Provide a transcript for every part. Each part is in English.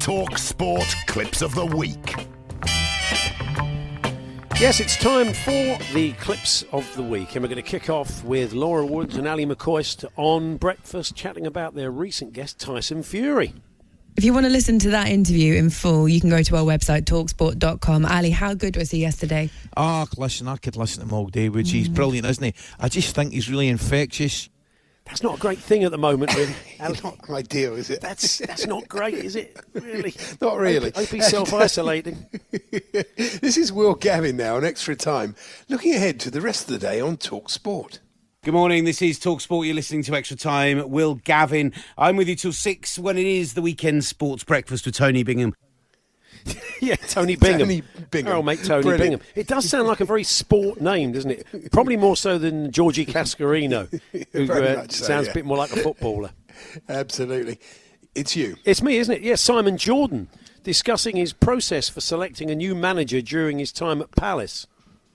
talkSPORT Clips of the Week. Yes, it's time for the Clips of the Week, and we're going to kick off with Laura Woods and Ali McCoist on breakfast, chatting about their recent guest, Tyson Fury. If you want to listen to that interview in full, you can go to our website, talksport.com. Ali, how good was he yesterday? Listen, I could listen to him all day, Woods. He's brilliant, isn't he? I just think he's really infectious. That's not a great thing at the moment, really. It's not ideal, is it? That's not great, is it? Really? Not really. Hope he's self-isolating. This is Will Gavin now on Extra Time, looking ahead to the rest of the day on talkSPORT. Good morning, this is talkSPORT. You're listening to Extra Time. Will Gavin. I'm with you till 6 when it is the weekend sports breakfast with Tony Bingham. Yeah, Tony Bingham. Tony Bingham. Oh, mate, Tony Brilliant. Bingham. It does sound like a very sport name, doesn't it? Probably more so than Georgie Cascarino, who Very much so, sounds yeah. a bit more like a footballer. Absolutely. It's you. It's me, isn't it? Yes, Simon Jordan, discussing his process for selecting a new manager during his time at Palace.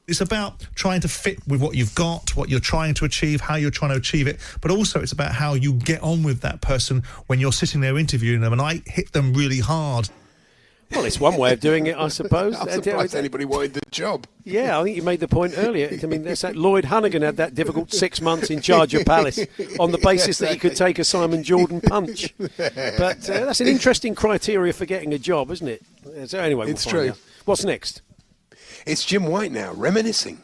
It's about trying to fit with what you've got, what you're trying to achieve, how you're trying to achieve it, but also it's about how you get on with that person when you're sitting there interviewing them, and I hit them really hard. Well, it's one way of doing it, I suppose. I'm surprised anybody wanted the job. Yeah, I think you made the point earlier. I mean, that's that Lloyd Hannigan had that difficult 6 months in charge of Palace on the basis that he could take a Simon Jordan punch. But that's an interesting criteria for getting a job, isn't it? So anyway, It's we'll find true. out. What's next? It's Jim White now, reminiscing.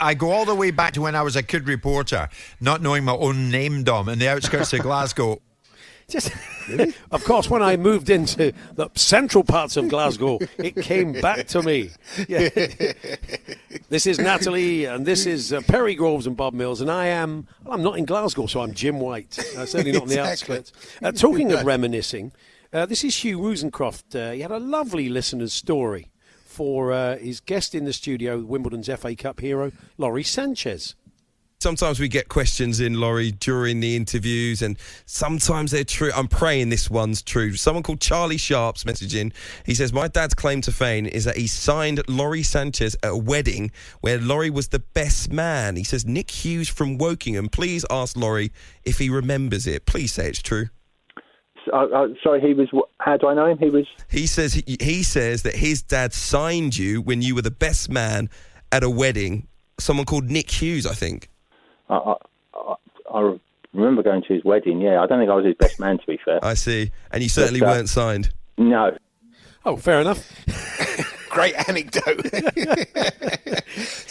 I go all the way back to when I was a kid reporter, not knowing my own name, Dom, in the outskirts of Glasgow. Just, of course, when I moved into the central parts of Glasgow, it came back to me. Yeah. This is Natalie, and this is Perry Groves and Bob Mills, and I'm not in Glasgow, so I'm Jim White. Certainly not in the Exactly. outskirts. Talking of reminiscing, this is Hugh Rosencroft. He had a lovely listener's story for his guest in the studio, Wimbledon's FA Cup hero, Laurie Sanchez. Sometimes we get questions in, Laurie, during the interviews, and sometimes they're true. I'm praying this one's true. Someone called Charlie Sharp's messaging. He says, my dad's claim to fame is that he signed Laurie Sanchez at a wedding where Laurie was the best man. He says, Nick Hughes from Wokingham, please ask Laurie if he remembers it. Please say it's true. Sorry, he was. How do I know him? He says that his dad signed you when you were the best man at a wedding. Someone called Nick Hughes, I think. I remember going to his wedding. Yeah, I don't think I was his best man, to be fair. I see, and you certainly weren't signed. No. Oh, fair enough. Great anecdote.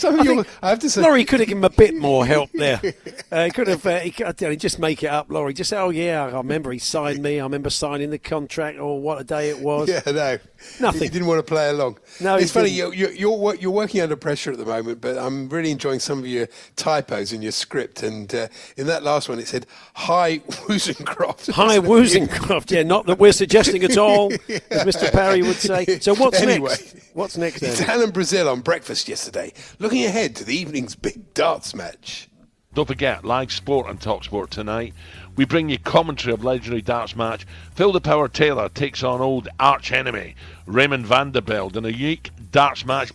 I have to say, Laurie could have given him a bit more help there. He could have just make it up, Laurie. Just say, oh, yeah, I remember he signed me. I remember signing the contract, or what a day it was. Yeah, no. Nothing. He didn't want to play along. No, it's funny, didn't. you're working under pressure at the moment, but I'm really enjoying some of your typos in your script. And in that last one, it said, hi, Wozencroft. Hi, Wozencroft. Yeah, not that we're suggesting at all, as Mr. Parry would say. So what's next? What's next, then? It's Alan Brazil on breakfast yesterday, looking ahead to the evening's big darts match. Don't forget, live sport on talkSPORT tonight. We bring you commentary of legendary darts match. Phil the Power Taylor takes on old arch enemy Raymond Vanderbilt in a unique darts match.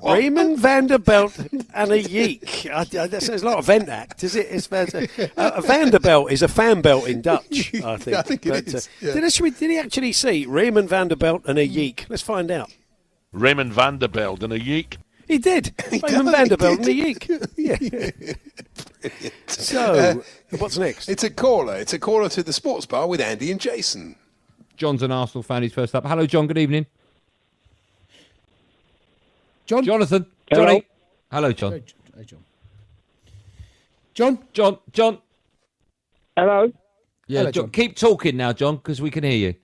Raymond Vanderbilt and a yeek. That sounds like a vent act, is it? It's a Vanderbilt is a fan belt in Dutch, I think. I think it is. Yeah. Did he actually see Raymond Vanderbilt and a yeek? Let's find out. Raymond Vanderbilt in a yeek. He did. Raymond Vanderbilt and a yeek. Yeah. So, what's next? It's a caller. It's a caller to the sports bar with Andy and Jason. John's an Arsenal fan. He's first up. Hello, John. Good evening. John? Jonathan. Hello. Johnny. Hello, John. Hey, John. John. Hello. Yeah, Hello, John. John. Keep talking now, John, because we can hear you.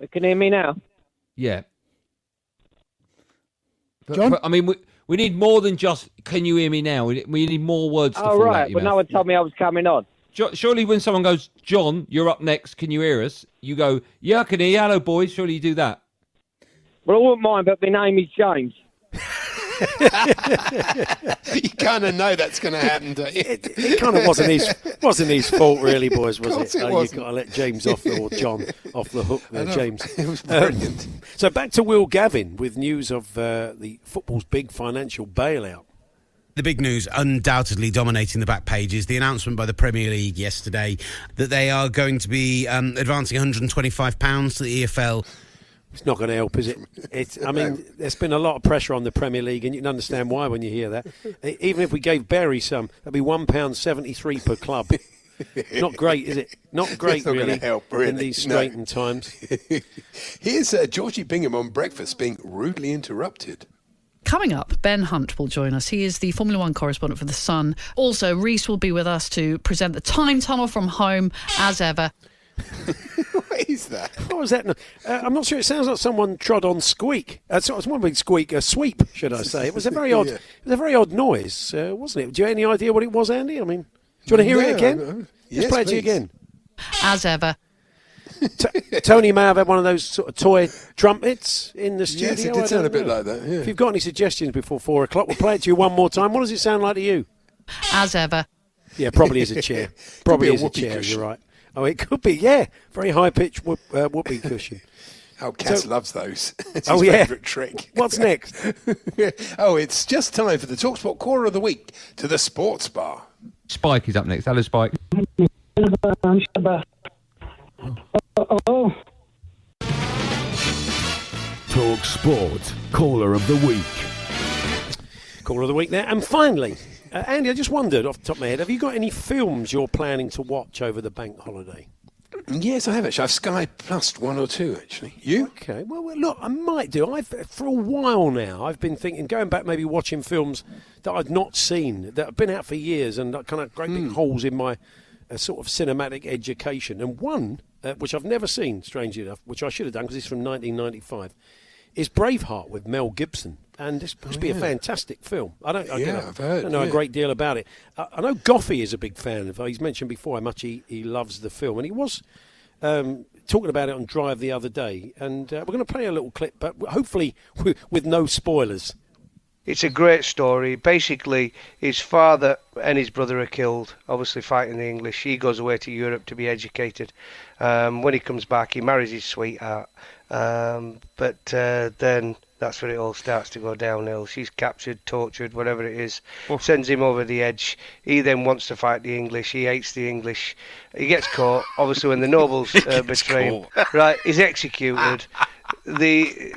You can hear me now? Yeah. John? But, I mean, we need more than just, can you hear me now? We need more words to fall out your Well, no mouth. one told me I was coming on. Surely when someone goes, John, you're up next, can you hear us? You go, yeah, I can hear you. Hello, boys. Surely you do that. Well, I wouldn't mind, but my name is James. You kind of know that's going to happen, don't you? It kind of wasn't his fault, really, boys, was course it? it You've wasn't. got to let James off, or John off the hook there, James. It was brilliant. So back to Will Gavin with news of the football's big financial bailout. The big news, undoubtedly dominating the back pages, the announcement by the Premier League yesterday that they are going to be advancing £125 to the EFL. It's not going to help, is it? I mean, there's been a lot of pressure on the Premier League, and you can understand why when you hear that. Even if we gave Barry some, that'd be £1.73 per club. Not great, is it? Not great, it's not really, going to help, really. in these straitened times. Here's Georgie Bingham on breakfast being rudely interrupted. Coming up, Ben Hunt will join us. He is the Formula One correspondent for The Sun. Also, Reese will be with us to present the Time Tunnel from home, as ever. What is that? What was that? I'm not sure. It sounds like someone trod on squeak. It's one big squeak, a sweep, should I say? It was a very odd. Yeah. It was a very odd noise, wasn't it? Do you have any idea what it was, Andy? I mean, do you want to hear it again? No. Just play it to you again. As ever. Tony may have had one of those sort of toy trumpets in the studio. Yes, it did sound a bit like that. Yeah. If you've got any suggestions before 4 o'clock, we'll play it to you one more time. What does it sound like to you? As ever. Yeah, probably is a chair. Probably is a chair. Cushion. You're right. Oh, it could be. Yeah, very high pitched whoopee cushion. Oh, Cass loves those. It's Oh, his yeah. favourite trick. What's next? Oh, it's just time for the TalkSport Corner of the Week to the Sports Bar. Spike is up next. Hello, Spike. TalkSport Caller of the Week. Caller of the week there. And finally, Andy, I just wondered off the top of my head, have you got any films you're planning to watch over the bank holiday? Yes, I have actually. I've Sky Plus one or two actually. You? Okay. Well, look, I might do. For a while now, I've been thinking, going back, maybe watching films that I've not seen that have been out for years and kind of great big holes in my sort of cinematic education. And one which I've never seen, strangely enough, which I should have done because it's from 1995, is Braveheart with Mel Gibson. And this must be a fantastic film. I don't know a great deal about it. I know Goffey is a big fan of it. He's mentioned before how much he loves the film. And he was talking about it on Drive the other day. And we're going to play a little clip, but hopefully with no spoilers. It's a great story. Basically, his father and his brother are killed, obviously fighting the English. He goes away to Europe to be educated. When he comes back, he marries his sweetheart. But then that's where it all starts to go downhill. She's captured, tortured, whatever it is, sends him over the edge. He then wants to fight the English. He hates the English. He gets caught, obviously, when the nobles betray him. Right, he's executed. They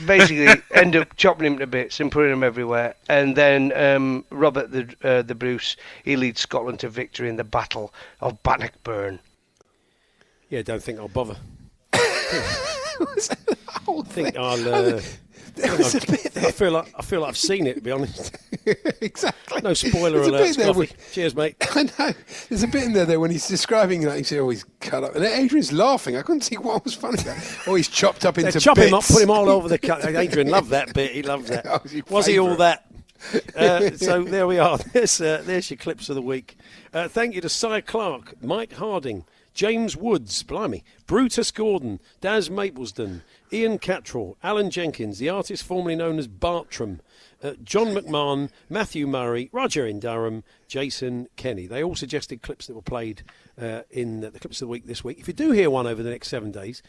basically end up chopping him to bits and putting him everywhere. And then Robert the Bruce, he leads Scotland to victory in the Battle of Bannockburn. Yeah, don't think I'll bother. I feel like I've seen it, to be honest. Exactly. No spoiler alert. Cheers, mate. I know. There's a bit in there when he's describing, like, you see, he's cut up. And Adrian's laughing. I couldn't see what was funny about it. Oh, he's chopped up into chop bits. him up, put him all over the cut. Adrian loved that bit. He loved that. Was he all that? So there we are. There's your clips of the week. Thank you to Cy Clark, Mike Harding, James Woods, blimey, Brutus Gordon, Daz Maplesden, Ian Cattrall, Alan Jenkins, the artist formerly known as Bartram, John McMahon, Matthew Murray, Roger in Durham, Jason Kenny. They all suggested clips that were played in the clips of the week this week. If you do hear one over the next 7 days,